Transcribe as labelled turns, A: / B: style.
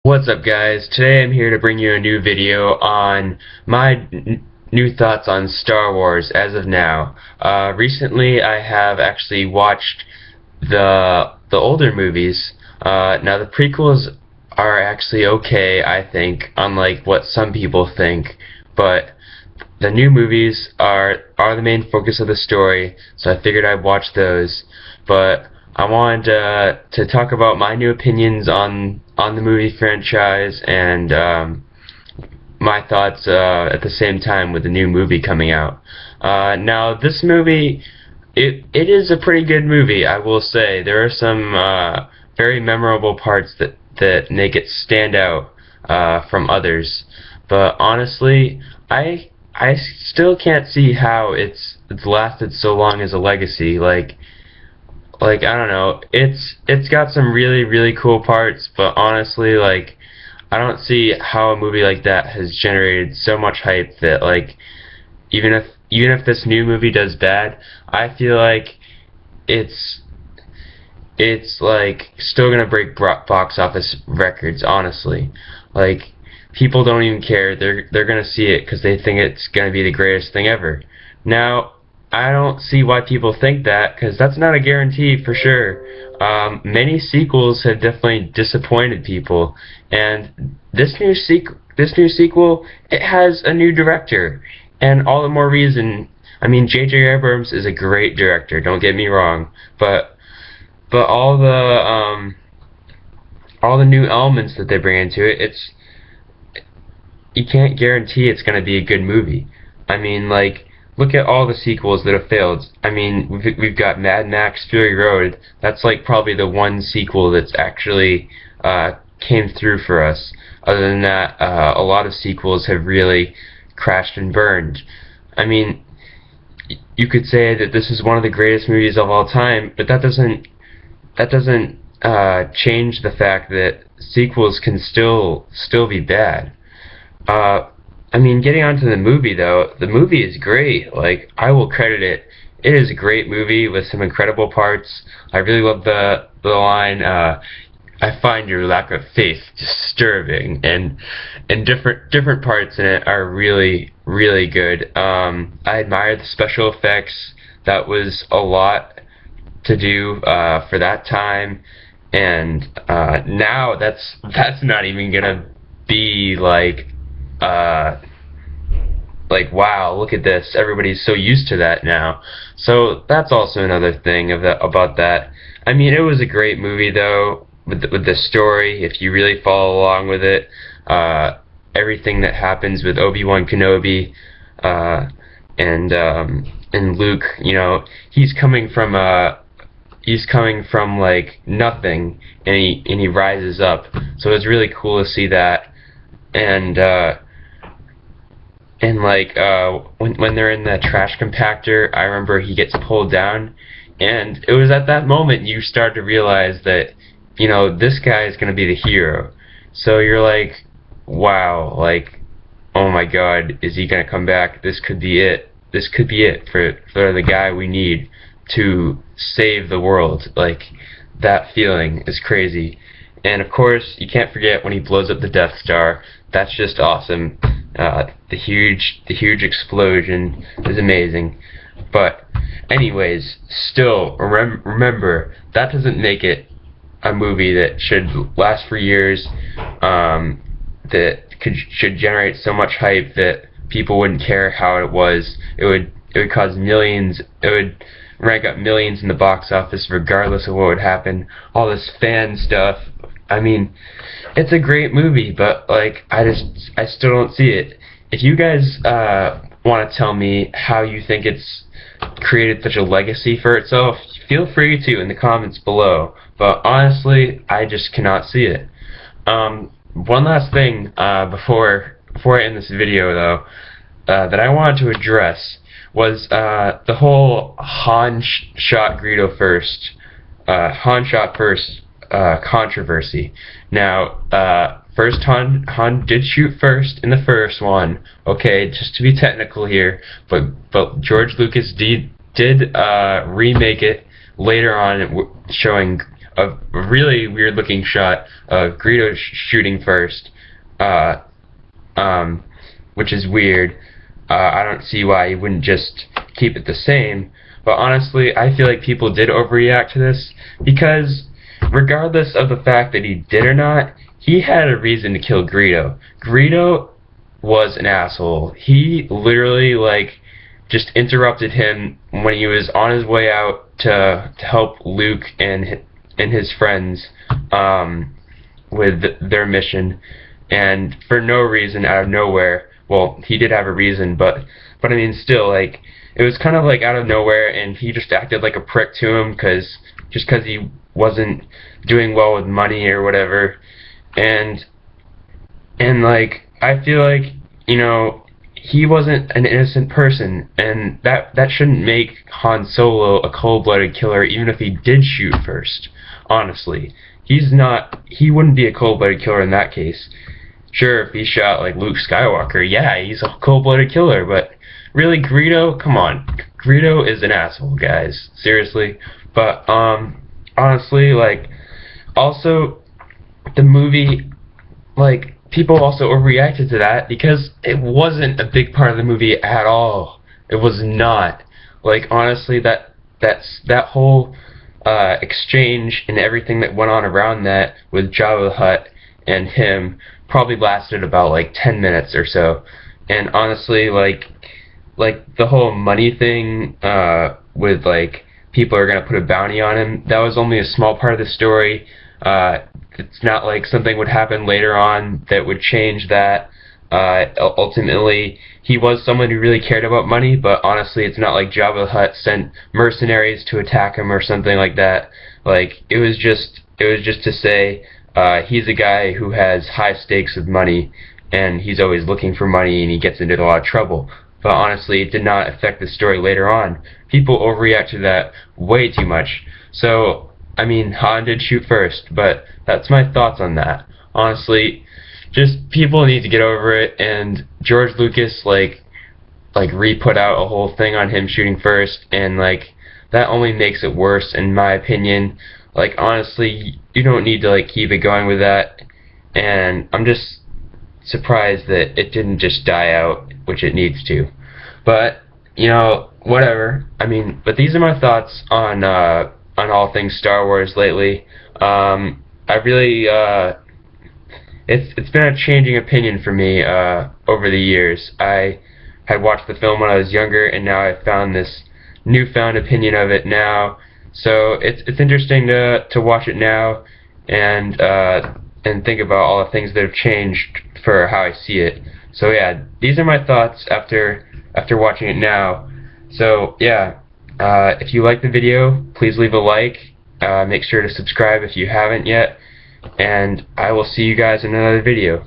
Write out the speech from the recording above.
A: What's up, guys? Today I'm here to bring you a new video on my new thoughts on Star Wars as of now. Recently I have actually watched the older movies. Now the prequels are actually okay, I think, unlike what some people think, but the new movies are the main focus of the story, so I figured I'd watch those. But I wanted to talk about my new opinions on the movie franchise and my thoughts at the same time with the new movie coming out. Now this movie, it is a pretty good movie, I will say. There are some very memorable parts that make it stand out from others, but honestly, I still can't see how it's lasted so long as a legacy. Like I don't know, it's got some really cool parts, but honestly, like, I don't see how a movie like that has generated so much hype that, like, even if this new movie does bad, I feel like it's like still gonna break box office records. Honestly, like, people don't even care. They're gonna see it because they think it's gonna be the greatest thing ever. Now, I don't see why people think that, because that's not a guarantee for sure. Many sequels have definitely disappointed people, and this new sequel, it has a new director, and all the more reason. I mean, J.J. Abrams is a great director. Don't get me wrong, but all the new elements that they bring into it, you can't guarantee it's going to be a good movie. I mean, like, look at all the sequels that have failed. I mean, we've got Mad Max Fury Road. That's like probably the one sequel that's actually came through for us. Other than that, a lot of sequels have really crashed and burned. I mean, you could say that this is one of the greatest movies of all time, but that doesn't change the fact that sequels can still be bad. I mean, getting onto the movie, though, the movie is great. Like, I will credit it. It is a great movie with some incredible parts. I really love the line, I find your lack of faith disturbing, and different parts in it are really good. I admire the special effects. That was a lot to do for that time, and now that's not even gonna be like wow, look at this. Everybody's so used to that now. So that's also another thing about that. I mean, it was a great movie, though, with the story. If you really follow along with it, everything that happens with Obi-Wan Kenobi and Luke, you know, he's coming from like nothing, and he rises up. So it's really cool to see that. And like when they're in the trash compactor, I remember he gets pulled down, and it was at that moment you start to realize that, you know, this guy is going to be the hero. So you're like, wow, like, oh my God, is he going to come back? This could be it. This could be it for the guy we need to save the world. Like, that feeling is crazy. And of course, you can't forget when he blows up the Death Star. That's just awesome. The huge explosion is amazing. But anyways, still, remember, that doesn't make it a movie that should last for years, that should generate so much hype that people wouldn't care how it was. It would cause millions. It would rank up millions in the box office regardless of what would happen. All this fan stuff. I mean, it's a great movie, but, like, I still don't see it. If you guys want to tell me how you think it's created such a legacy for itself, feel free to in the comments below. But honestly, I just cannot see it. One last thing before I end this video, though, that I wanted to address was the whole Han shot Greedo first. Han shot first controversy. Now, first Han did shoot first in the first one. Okay, just to be technical here, but George Lucas did remake it later on, showing a really weird looking shot of Greedo shooting first, uh, which is weird. I don't see why he wouldn't just keep it the same. But honestly, I feel like people did overreact to this because regardless of the fact that he did or not, he had a reason to kill Greedo. Greedo was an asshole. He literally just interrupted him when he was on his way out to help Luke and his friends with their mission, and for no reason, out of nowhere. Well, he did have a reason, but I mean, still, it was kind of out of nowhere, and he just acted like a prick to him because he wasn't doing well with money or whatever, and I feel like, he wasn't an innocent person, and that shouldn't make Han Solo a cold-blooded killer, even if he did shoot first. Honestly, he wouldn't be a cold-blooded killer in that case. Sure, if he shot Luke Skywalker, yeah, he's a cold-blooded killer, but really, Greedo, come on. Greedo is an asshole, guys. Seriously. But, honestly, also, the movie, people also overreacted to that because it wasn't a big part of the movie at all. It was not. Honestly, that whole exchange and everything that went on around that with Jabba the Hutt and him probably lasted about 10 minutes or so. And honestly, the whole money thing with people are gonna put a bounty on him, that was only a small part of the story. It's not something would happen later on that would change that. Ultimately, he was someone who really cared about money, but honestly, it's not like Jabba the Hutt sent mercenaries to attack him or something like that. It was just to say he's a guy who has high stakes with money, and he's always looking for money, and he gets into a lot of trouble. But honestly, it did not affect the story later on. People overreact to that way too much. So, I mean, Han did shoot first, but that's my thoughts on that. Honestly, just people need to get over it, and George Lucas, re-put out a whole thing on him shooting first, and, that only makes it worse, in my opinion. Honestly, you don't need to, keep it going with that, and I'm just surprised that it didn't just die out, which it needs to. But, whatever. I mean, but these are my thoughts on all things Star Wars lately. I really, it's been a changing opinion for me over the years. I had watched the film when I was younger, and now I've found this newfound opinion of it now. So it's interesting to watch it now and think about all the things that have changed for how I see it. So yeah, these are my thoughts after watching it now. So yeah, if you like the video, please leave a like. Make sure to subscribe if you haven't yet, and I will see you guys in another video.